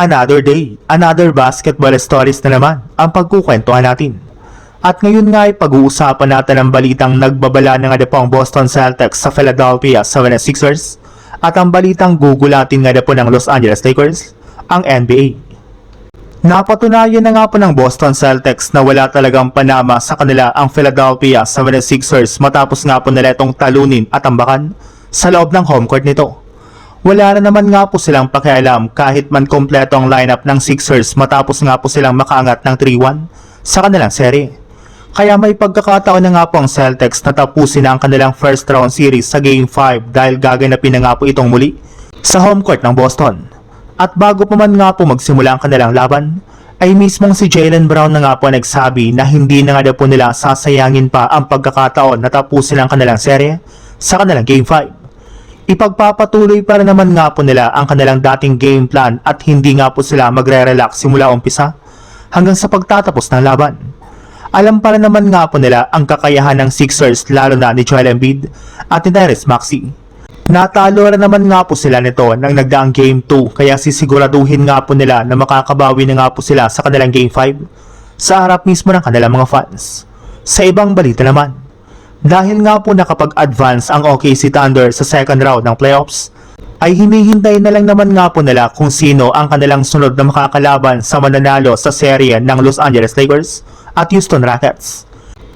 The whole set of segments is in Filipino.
Another day, another basketball stories na naman ang pagkukwentuhan natin. At ngayon nga ay pag-uusapan natin ang balitang nagbabala na nga po ang Boston Celtics sa Philadelphia 76ers at ang balitang gugulatin nga po ng Los Angeles Lakers, ang NBA. Napatunayan na nga po ng Boston Celtics na wala talagang panama sa kanila ang Philadelphia 76ers matapos nga po nila itong talunin at ambakan sa loob ng home court nito. Wala na naman nga po silang pakialam kahit man kompleto ang lineup ng Sixers matapos nga po silang makaangat ng 3-1 sa kanilang serye. Kaya may pagkakataon na nga po ang Celtics na tapusin na ang kanilang first round series sa Game 5 dahil gaganapin na nga po itong muli sa home court ng Boston. At bago pa man nga po magsimula ang kanilang laban, ay mismong si Jaylen Brown na nga po nagsabi na hindi na nga po nila sasayangin pa ang pagkakataon na tapusin ang kanilang serye sa kanilang Game 5. Ipagpapatuloy para naman nga po nila ang kanilang dating game plan at hindi nga po sila magre-relax simula umpisa hanggang sa pagtatapos ng laban. Alam para naman nga po nila ang kakayahan ng Sixers lalo na ni Joel Embiid at ni Tyrese Maxey. Natalo na naman nga po sila nito ng nagdaang Game 2 kaya sisiguraduhin nga po nila na makakabawi na nga po sila sa kanilang Game 5 sa harap mismo ng kanilang mga fans. Sa ibang balita naman, dahil nga po nakapag-advance ang OKC Thunder sa second round ng playoffs, ay hinihintay na lang naman nga po nila kung sino ang kanilang sunod na makakalaban sa mananalo sa serye ng Los Angeles Lakers at Houston Rockets.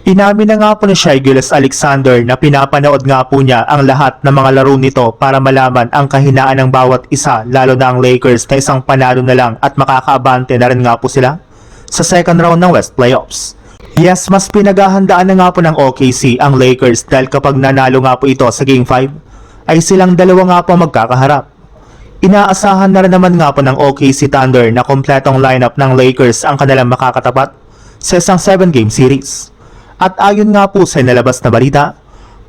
Inamin na nga po ni Shai Gilgeous-Alexander na pinapanood nga po niya ang lahat ng mga laro nito para malaman ang kahinaan ng bawat isa lalo na ang Lakers na isang panalo na lang at makakaabante na rin nga po sila sa second round ng West Playoffs. Yes, mas pinaghahandaan na nga po ng OKC ang Lakers dahil kapag nanalo nga po ito sa Game 5, ay silang dalawa nga po magkakaharap. Inaasahan na rin naman nga po ng OKC Thunder na kompletong lineup ng Lakers ang kanilang makakatapat sa isang 7-game series. At ayon nga po sa nalabas na balita,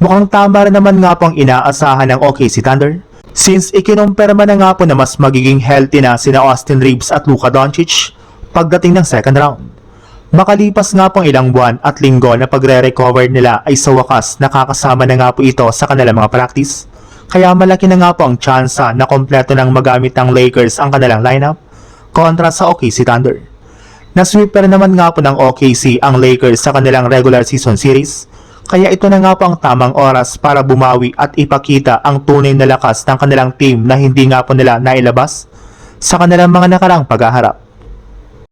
mukhang tama rin naman nga po ang inaasahan ng OKC Thunder since ikinumpirma na nga po na mas magiging healthy na sina Austin Reeves at Luka Doncic pagdating ng second round. Makalipas nga pong ilang buwan at linggo na pagre-recover nila ay sa wakas nakakasama na nga po ito sa kanilang mga practice. Kaya malaki na nga po ang tsansa na kompleto nang magamit ng Lakers ang kanilang lineup kontra sa OKC Thunder. Nasweeper naman nga po ng OKC ang Lakers sa kanilang regular season series. Kaya ito na nga po ang tamang oras para bumawi at ipakita ang tunay na lakas ng kanilang team na hindi nga po nila nailabas sa kanilang mga nakaraang paghaharap.